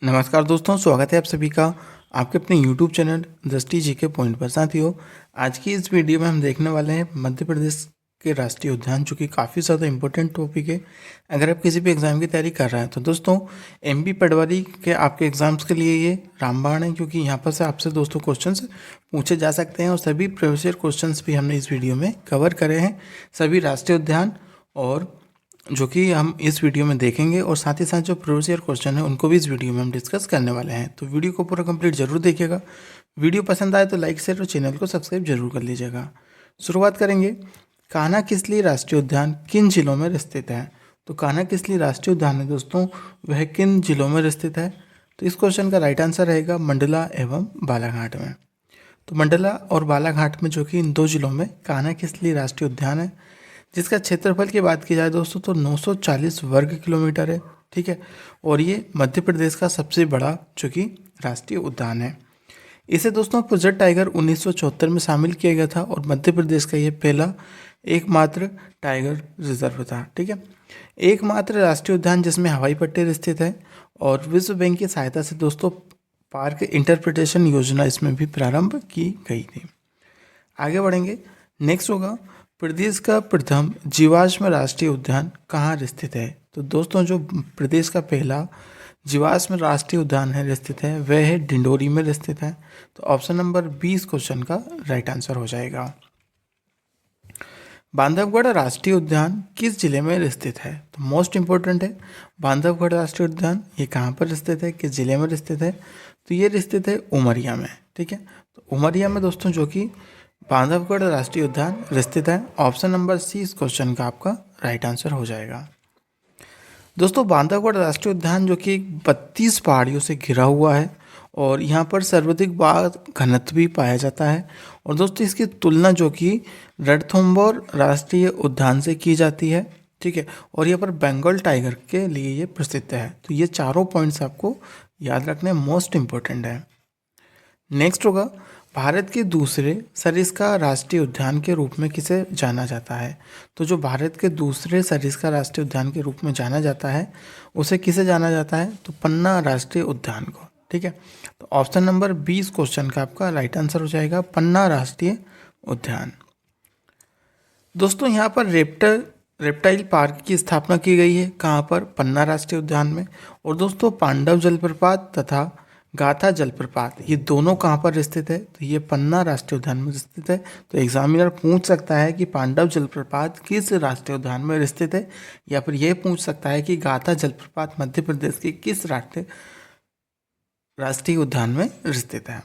नमस्कार दोस्तों, स्वागत है आप सभी का आपके अपने YouTube चैनल दृष्टि जी के पॉइंट पर। साथियों, आज की इस वीडियो में हम देखने वाले हैं मध्य प्रदेश के राष्ट्रीय उद्यान, जो कि काफ़ी ज़्यादा इंपॉर्टेंट टॉपिक है अगर आप किसी भी एग्ज़ाम की तैयारी कर रहे हैं। तो दोस्तों, MP पटवारी के आपके एग्ज़ाम्स के लिए ये रामबाण है, क्योंकि यहाँ पर से आपसे दोस्तों क्वेश्चंस पूछे जा सकते हैं और सभी प्रीवियस ईयर क्वेश्चंस भी हमने इस वीडियो में कवर करे हैं, सभी राष्ट्रीय उद्यान, और जो कि हम इस वीडियो में देखेंगे। और साथ ही साथ जो प्रीवियस ईयर क्वेश्चन है उनको भी इस वीडियो में हम डिस्कस करने वाले हैं। तो वीडियो को पूरा कंप्लीट जरूर देखिएगा। वीडियो पसंद आए तो लाइक शेयर और चैनल को सब्सक्राइब जरूर कर लीजिएगा। शुरुआत करेंगे। कान्हा किसली राष्ट्रीय उद्यान किन जिलों में स्थित है? तो कान्हा किसली राष्ट्रीय उद्यान है दोस्तों, वह किन जिलों में स्थित है? तो इस क्वेश्चन का राइट आंसर रहेगा मंडला एवं बालाघाट में। तो मंडला और बालाघाट में, जो कि इन दो जिलों में कान्हा किसली राष्ट्रीय उद्यान है, जिसका क्षेत्रफल की बात की जाए दोस्तों तो 940 वर्ग किलोमीटर है। ठीक है, और ये मध्य प्रदेश का सबसे बड़ा जो कि राष्ट्रीय उद्यान है। इसे दोस्तों पुजर टाइगर 1974 में शामिल किया गया था और मध्य प्रदेश का ये पहला एकमात्र टाइगर रिजर्व था। ठीक है, एकमात्र राष्ट्रीय उद्यान जिसमें हवाई पट्टी स्थित है, और विश्व बैंक की सहायता से दोस्तों पार्क इंटरप्रिटेशन योजना इसमें भी प्रारंभ की गई थी। आगे बढ़ेंगे। नेक्स्ट होगा, प्रदेश का प्रथम जीवाश्म राष्ट्रीय उद्यान कहाँ स्थित है? तो दोस्तों, जो प्रदेश का पहला जीवाश्म राष्ट्रीय उद्यान है स्थित है, वह है डिंडोरी में स्थित है। तो ऑप्शन नंबर 20 क्वेश्चन का राइट आंसर हो जाएगा। बांधवगढ़ राष्ट्रीय उद्यान किस जिले में स्थित है? तो मोस्ट इंपॉर्टेंट है, बांधवगढ़ राष्ट्रीय उद्यान ये कहाँ पर स्थित है, किस जिले में स्थित है? तो ये स्थित है उमरिया में। ठीक है, तो उमरिया में दोस्तों जो कि बांधवगढ़ राष्ट्रीय उद्यान स्थित है। ऑप्शन नंबर सी इस क्वेश्चन का आपका राइट आंसर हो जाएगा। दोस्तों, बांधवगढ़ राष्ट्रीय उद्यान जो कि 32 पहाड़ियों से घिरा हुआ है, और यहाँ पर सर्वाधिक बाघ घनत्व भी पाया जाता है। और दोस्तों, इसकी तुलना जो कि रणथंभौर राष्ट्रीय उद्यान से की जाती है। ठीक है, और यहाँ पर बंगाल टाइगर के लिए ये प्रसिद्ध है। तो ये चारों पॉइंट्स आपको याद रखने मोस्ट इम्पोर्टेंट है। नेक्स्ट होगा, भारत के दूसरे सरिस्का राष्ट्रीय उद्यान के रूप में किसे जाना जाता है? तो जो भारत के दूसरे सरिस्का राष्ट्रीय उद्यान के रूप में जाना जाता है, उसे किसे जाना जाता है? तो पन्ना राष्ट्रीय उद्यान को। ठीक है, तो ऑप्शन नंबर 20 क्वेश्चन का आपका राइट आंसर हो जाएगा पन्ना राष्ट्रीय उद्यान। दोस्तों, यहाँ पर रेप्टाइल पार्क की स्थापना की गई है। कहाँ पर? पन्ना राष्ट्रीय उद्यान में। और दोस्तों, पांडव जलप्रपात तथा गाथा जलप्रपात ये दोनों कहाँ पर स्थित है? तो ये पन्ना राष्ट्रीय उद्यान में स्थित है। तो एग्जामिनर पूछ सकता है कि पांडव जलप्रपात किस राष्ट्रीय उद्यान में स्थित है, या फिर यह पूछ सकता है कि गाथा जलप्रपात मध्य प्रदेश के किस राष्ट्रीय उद्यान में स्थित है।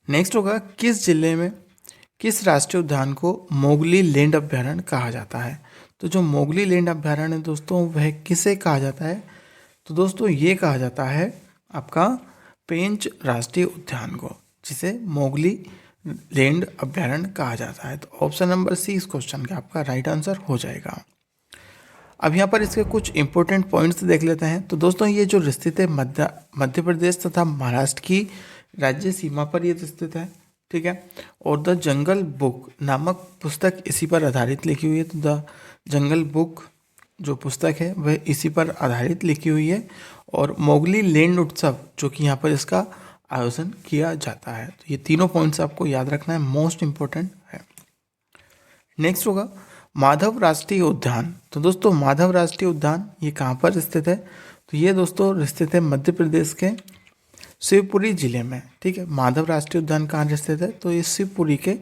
नेक्स्ट होगा, किस जिले में किस राष्ट्रीय उद्यान को मोगली लैंड अभ्यारण्य कहा जाता है? तो जो मोगली लैंड अभ्यारण्य है दोस्तों, वह किसे कहा जाता है? तो दोस्तों, ये कहा जाता है आपका पेंच राष्ट्रीय उद्यान को, जिसे मोगली लैंड अभ्यारण्य कहा जाता है। तो ऑप्शन नंबर सी इस क्वेश्चन का आपका राइट आंसर हो जाएगा। अब यहाँ पर इसके कुछ इंपॉर्टेंट पॉइंट्स देख लेते हैं। तो दोस्तों, ये जो स्थित है मध्य प्रदेश तथा महाराष्ट्र की राज्य सीमा पर ये स्थित है। ठीक है, और द जंगल बुक नामक पुस्तक इसी पर आधारित लिखी हुई है। तो द जंगल बुक जो पुस्तक है वह इसी पर आधारित लिखी हुई है। और मोगली लैंड उत्सव जो कि यहाँ पर इसका आयोजन किया जाता है। तो ये तीनों पॉइंट्स आपको याद रखना है, मोस्ट इम्पोर्टेंट है। नेक्स्ट होगा, माधव राष्ट्रीय उद्यान। तो दोस्तों, माधव राष्ट्रीय उद्यान ये कहाँ पर स्थित है? तो ये दोस्तों स्थित है मध्य प्रदेश के शिवपुरी जिले में। ठीक है, माधव राष्ट्रीय उद्यान कहाँ स्थित है? तो ये शिवपुरी के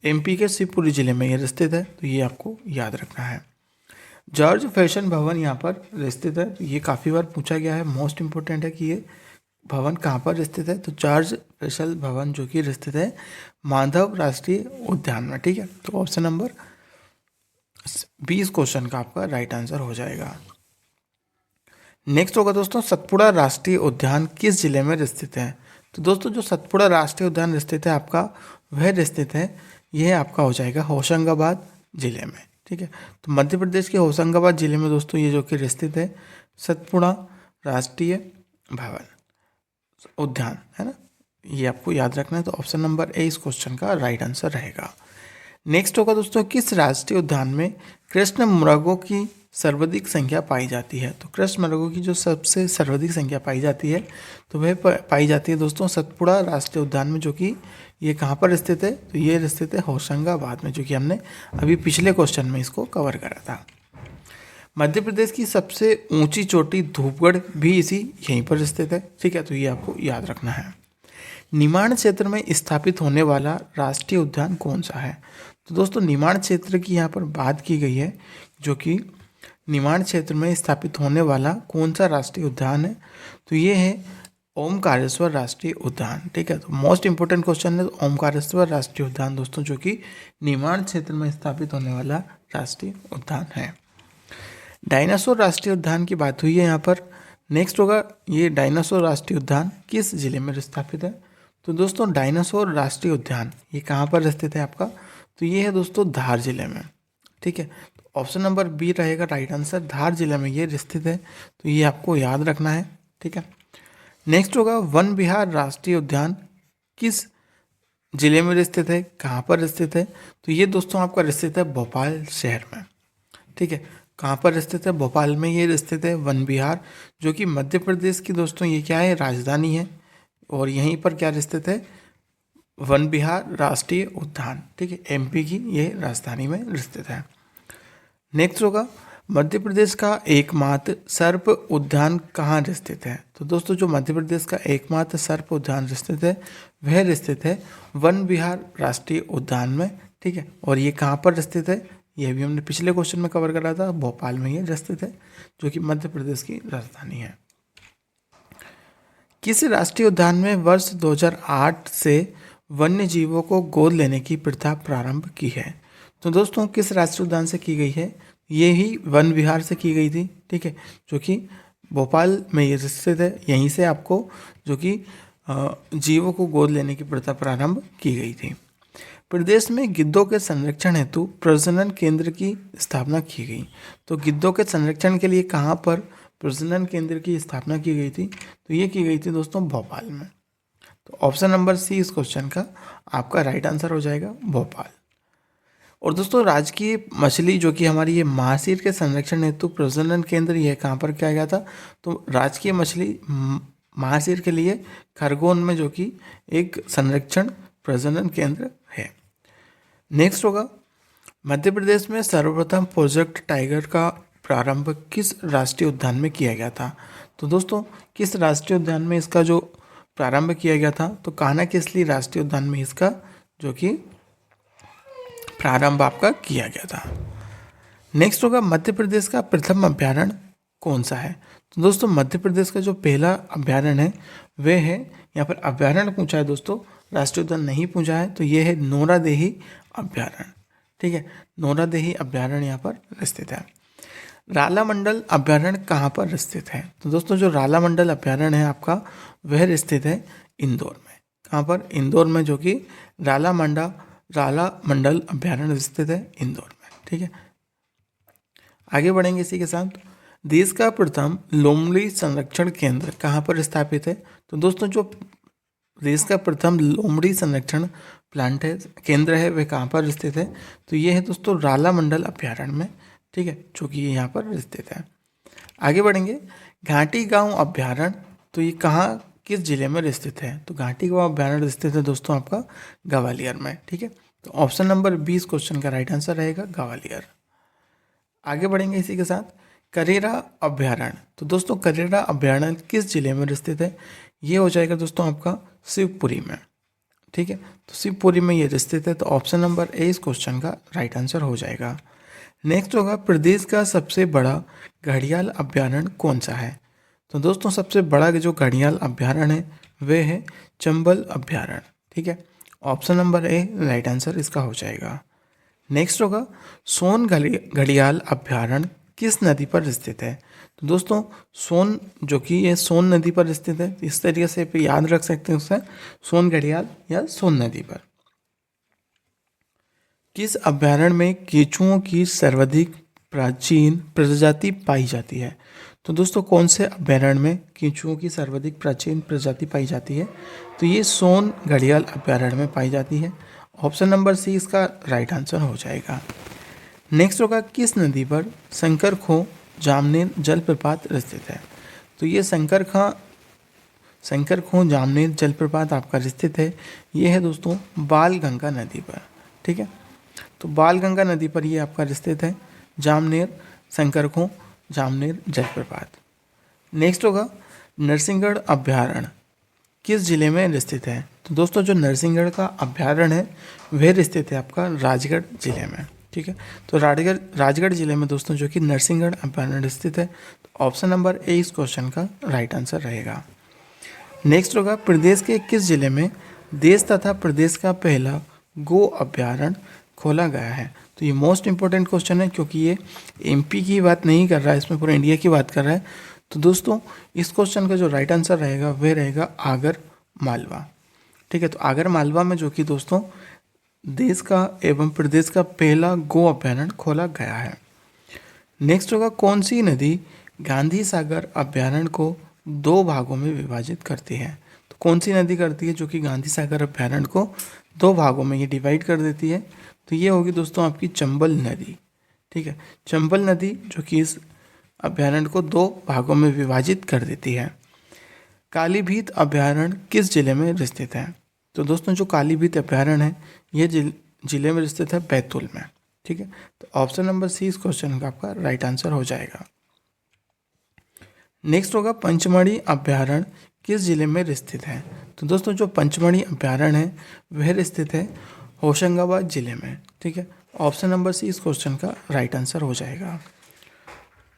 MP के शिवपुरी जिले में ये स्थित है। तो ये आपको याद रखना है। जॉर्ज फैशन भवन यहाँ पर स्थित है। तो ये काफ़ी बार पूछा गया है, मोस्ट इम्पोर्टेंट है कि ये भवन कहाँ पर स्थित है। तो जॉर्ज फैशन भवन जो कि स्थित है माधव राष्ट्रीय उद्यान में। ठीक है, तो ऑप्शन नंबर 20 क्वेश्चन का आपका राइट आंसर हो जाएगा। नेक्स्ट होगा दोस्तों, सतपुड़ा राष्ट्रीय उद्यान किस जिले में स्थित है? तो दोस्तों, जो सतपुड़ा राष्ट्रीय उद्यान स्थित है आपका, वह स्थित है, यह आपका हो जाएगा होशंगाबाद जिले में। ठीक है, तो मध्य प्रदेश के होशंगाबाद जिले में दोस्तों ये जो कि स्थित है सतपुड़ा राष्ट्रीय भवन उद्यान है ना, ये आपको याद रखना है। तो ऑप्शन नंबर ए इस क्वेश्चन का राइट आंसर रहेगा। नेक्स्ट होगा दोस्तों, किस राष्ट्रीय उद्यान में कृष्ण मृगों की सर्वाधिक संख्या पाई जाती है? तो कृष्ण मृगों की जो सबसे सर्वाधिक संख्या पाई जाती है तो वह पाई जाती है दोस्तों सतपुड़ा राष्ट्रीय उद्यान में, जो कि ये कहाँ पर स्थित है? तो ये स्थित है होशंगाबाद में, जो कि हमने अभी पिछले क्वेश्चन में इसको कवर करा था। मध्य प्रदेश की सबसे ऊंची चोटी धूपगढ़ भी इसी यहीं पर स्थित है, ठीक है, तो ये आपको याद रखना है। निमाड़ क्षेत्र में स्थापित होने वाला राष्ट्रीय उद्यान कौन सा है? तो दोस्तों निमाड़ क्षेत्र की यहाँ पर बात की गई है, जो कि निमाड़ क्षेत्र में स्थापित होने वाला कौन सा राष्ट्रीय उद्यान है? तो ये है ओमकारेश्वर राष्ट्रीय उद्यान, ठीक है। तो मोस्ट इंपोर्टेंट क्वेश्चन है ओमकारेश्वर राष्ट्रीय उद्यान दोस्तों, जो कि निमाड़ क्षेत्र में स्थापित होने वाला राष्ट्रीय उद्यान है। डायनासोर राष्ट्रीय उद्यान की बात हुई है यहाँ पर। नेक्स्ट होगा, ये डायनासोर राष्ट्रीय उद्यान किस जिले में स्थापित है? तो दोस्तों डायनासोर राष्ट्रीय उद्यान ये कहाँ पर स्थित है आपका? तो ये है दोस्तों धार जिले में, ठीक है। तो ऑप्शन नंबर बी रहेगा राइट आंसर, धार जिले में ये स्थित है, तो ये आपको याद रखना है, ठीक है। नेक्स्ट होगा, वन विहार राष्ट्रीय उद्यान किस जिले में स्थित है, कहाँ पर स्थित है? तो ये दोस्तों आपका स्थित है भोपाल शहर में, ठीक है। कहाँ पर स्थित है? भोपाल में ये स्थित है वन विहार, जो कि मध्य प्रदेश की दोस्तों ये क्या है? राजधानी है। और यहीं पर क्या स्थित है? वन विहार राष्ट्रीय उद्यान, ठीक है, एमपी की ये राजधानी में स्थित है। नेक्स्ट होगा, मध्य प्रदेश का एकमात्र सर्प उद्यान कहाँ स्थित है? तो दोस्तों जो मध्य प्रदेश का एकमात्र सर्प उद्यान स्थित है वह स्थित है वन विहार राष्ट्रीय उद्यान में, ठीक है। और ये कहाँ पर स्थित है? यह भी हमने पिछले क्वेश्चन में कवर करा था, भोपाल में ये स्थित है, जो कि मध्य प्रदेश की राजधानी है। किस राष्ट्रीय उद्यान में वर्ष 2008 से वन्य जीवों को गोद लेने की प्रथा प्रारंभ की है? तो दोस्तों किस राष्ट्रीय उद्यान से की गई है? ये ही वन विहार से की गई थी, ठीक है, जो कि भोपाल में ये स्थित है। यहीं से आपको जो कि जीवों को गोद लेने की प्रथा प्रारंभ की गई थी। प्रदेश में गिद्धों के संरक्षण हेतु प्रजनन केंद्र की स्थापना की गई। तो गिद्धों के संरक्षण के लिए कहाँ पर प्रजनन केंद्र की स्थापना की गई थी? तो ये की गई थी दोस्तों भोपाल में। तो ऑप्शन नंबर सी इस क्वेश्चन का आपका राइट आंसर हो जाएगा, भोपाल। और दोस्तों राजकीय मछली जो कि हमारी ये महासीर के संरक्षण हेतु प्रजनन केंद्र यह कहाँ पर किया गया था? तो राजकीय मछली महासीर के लिए खरगोन में जो कि एक संरक्षण प्रजनन केंद्र है। नेक्स्ट होगा, मध्य प्रदेश में सर्वप्रथम प्रोजेक्ट टाइगर का प्रारंभ किस राष्ट्रीय उद्यान में किया गया था? तो दोस्तों किस राष्ट्रीय उद्यान में इसका जो प्रारंभ किया गया था? तो कान्हा-किसली राष्ट्रीय उद्यान में इसका जो कि प्रारंभ आपका किया गया था। नेक्स्ट होगा, मध्य प्रदेश का प्रथम अभ्यारण्य कौन सा है? तो दोस्तों मध्य प्रदेश का जो पहला अभ्यारण्य है वह है, यहाँ पर अभ्यारण्य पूछा है दोस्तों, राष्ट्रीय उद्यान नहीं पूछा है, तो ये है नोरादेही अभ्यारण्य, ठीक है। नोरादेही अभ्यारण्य यहाँ पर स्थित है। रालामंडल अभ्यारण्य कहाँ पर स्थित है? तो दोस्तों जो रालामंडल अभ्यारण्य है आपका वह स्थित है इंदौर में। कहाँ पर? इंदौर में, जो कि रालामंडल अभ्यारण्य स्थित है इंदौर में, ठीक है। आगे बढ़ेंगे इसी के साथ। देश का प्रथम लोमड़ी संरक्षण केंद्र कहाँ पर स्थापित है? तो दोस्तों जो देश का प्रथम लोमड़ी संरक्षण प्लांट है, केंद्र है, वह कहाँ पर स्थित है? तो ये है दोस्तों रालामंडल अभ्यारण्य में, ठीक है, जो कि यहाँ पर स्थित है। आगे बढ़ेंगे, घाटी गांव अभ्यारण्य, तो ये कहाँ किस जिले में स्थित है? तो घाटी गांव अभ्यारण्य स्थित है दोस्तों आपका ग्वालियर में, ठीक है। तो ऑप्शन नंबर 20 क्वेश्चन का राइट आंसर रहेगा ग्वालियर। आगे बढ़ेंगे इसी के साथ, करेरा अभ्यारण्य, तो दोस्तों करेरा अभ्यारण्य किस जिले में स्थित है? ये हो जाएगा दोस्तों आपका शिवपुरी में, ठीक है। तो शिवपुरी में ये स्थित है, तो ऑप्शन नंबर ए इस क्वेश्चन का राइट आंसर हो जाएगा। नेक्स्ट होगा, प्रदेश का सबसे बड़ा घड़ियाल अभ्यारण्य कौन सा है? तो दोस्तों सबसे बड़ा जो घड़ियाल अभ्यारण्य है वह है चंबल अभ्यारण्य, ठीक है। Option number A right answer इसका हो जाएगा। नेक्स्ट होगा, सोन घड़ियाल अभ्यारण्य किस नदी पर स्थित है? तो दोस्तों सोन जो कि ये सोन नदी पर स्थित है, इस तरीके से पे याद रख सकते हैं उसे, सोन घड़ियाल या सोन नदी पर। किस अभ्यारण्य में केंचुओं की सर्वाधिक प्राचीन प्रजाति पाई जाती है? तो दोस्तों कौन से अभ्यारण्य में केंचुओं की सर्वाधिक प्राचीन प्रजाति पाई जाती है? तो ये सोन घड़ियाल अभ्यारण्य में पाई जाती है। ऑप्शन नंबर सी इसका राइट आंसर हो जाएगा। नेक्स्ट होगा किस नदी पर शंकर खो जामनेर जलप्रपात स्थित है। तो ये शंकर खो जामनेर जलप्रपात आपका स्थित है, ये है दोस्तों बाल गंगा नदी पर। ठीक है, तो बाल गंगा नदी पर ये आपका स्थित है, जामनेर शंकर खो जामनेर जलप्रपात। नेक्स्ट होगा नरसिंहगढ़ अभ्यारण्य किस जिले में स्थित है। तो दोस्तों जो नरसिंहगढ़ का अभ्यारण्य है वह स्थित है आपका राजगढ़ जिले में। ठीक है, तो राजगढ़ जिले में दोस्तों जो कि नरसिंहगढ़ अभ्यारण्य स्थित है, तो ऑप्शन नंबर ए इस क्वेश्चन का राइट आंसर रहेगा। नेक्स्ट होगा प्रदेश के किस जिले में देश तथा प्रदेश का पहला गो अभ्यारण्य खोला गया है। तो ये मोस्ट इंपॉर्टेंट क्वेश्चन है क्योंकि ये एमपी की बात नहीं कर रहा है, इसमें पूरा इंडिया की बात कर रहा है। तो दोस्तों इस क्वेश्चन का जो राइट आंसर रहेगा वह रहेगा आगर मालवा। ठीक है, तो आगर मालवा में जो कि दोस्तों देश का एवं प्रदेश का पहला गो अभ्यारण्य खोला गया है। नेक्स्ट होगा कौन सी नदी गांधी सागर अभ्यारण्य को 2 भागों में विभाजित करती है। तो कौन सी नदी करती है जो कि गांधी सागर अभ्यारण्य को 2 भागों में ये डिवाइड कर देती है। तो ये होगी दोस्तों आपकी चंबल नदी। ठीक है, चंबल नदी जो कि इस अभ्यारण्य को 2 भागों में विभाजित कर देती है। कालीभीत अभ्यारण्य किस जिले में स्थित है। तो दोस्तों जो कालीभीत अभ्यारण्य है ये जिले में स्थित है बैतूल में। ठीक है, तो ऑप्शन नंबर सी इस क्वेश्चन का आपका राइट आंसर हो जाएगा। नेक्स्ट होगा पंचमढ़ी अभ्यारण्य किस जिले में स्थित है। तो दोस्तों जो पंचमढ़ी अभ्यारण्य है वह स्थित है होशंगाबाद जिले में। ठीक है, ऑप्शन नंबर सी इस क्वेश्चन का राइट आंसर हो जाएगा।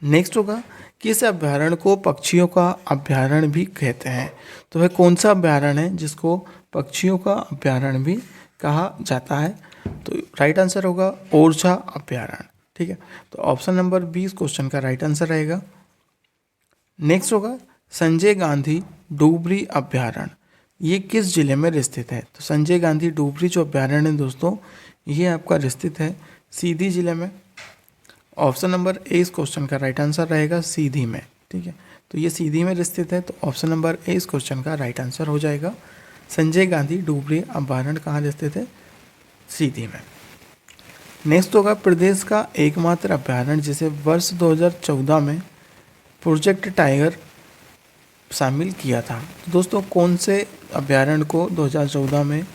नेक्स्ट होगा किस अभ्यारण्य को पक्षियों का अभ्यारण्य भी कहते हैं। तो वह कौन सा अभ्यारण्य है जिसको पक्षियों का अभ्यारण्य भी कहा जाता है। तो राइट आंसर होगा ओरछा अभ्यारण्य। ठीक है, तो ऑप्शन नंबर बी इस क्वेश्चन का राइट आंसर रहेगा। नेक्स्ट होगा संजय गांधी डुबरी अभ्यारण्य ये किस जिले में स्थित है। तो संजय गांधी डुबरी जो अभ्यारण्य है दोस्तों ये आपका स्थित है सीधी जिले में। ऑप्शन नंबर ए इस क्वेश्चन का राइट आंसर रहेगा सीधी में। ठीक है, तो ये सीधी में स्थित है, तो ऑप्शन नंबर ए इस क्वेश्चन का राइट आंसर हो जाएगा। संजय गांधी डुबरी अभ्यारण्य कहाँ स्थित है, सीधी में। नेक्स्ट होगा प्रदेश का एकमात्र अभ्यारण्य जिसे वर्ष 2014 में प्रोजेक्ट टाइगर शामिल किया था। तो दोस्तों कौन से अभ्यारण्य को 2014 में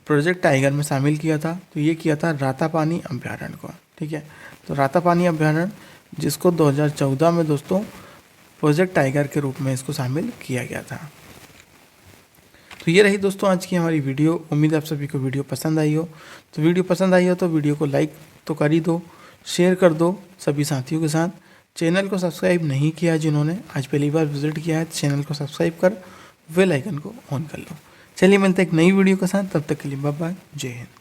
प्रोजेक्ट टाइगर में शामिल किया था। तो ये किया था रातापानी अभ्यारण्य को। ठीक है, तो रातापानी अभ्यारण्य जिसको 2014 में दोस्तों प्रोजेक्ट टाइगर के रूप में इसको शामिल किया गया था। तो ये रही दोस्तों आज की हमारी वीडियो। उम्मीद है आप सभी को वीडियो पसंद आई हो। तो वीडियो पसंद आई हो तो वीडियो को लाइक तो कर ही दो, शेयर कर दो सभी साथियों के साथ। चैनल को सब्सक्राइब नहीं किया जिन्होंने, आज पहली बार विजिट किया है, चैनल को सब्सक्राइब कर बेल आइकन को ऑन कर लो। चलिए मिलते हैं एक नई वीडियो के साथ, तब तक के लिए बाय बाय, जय हिंद।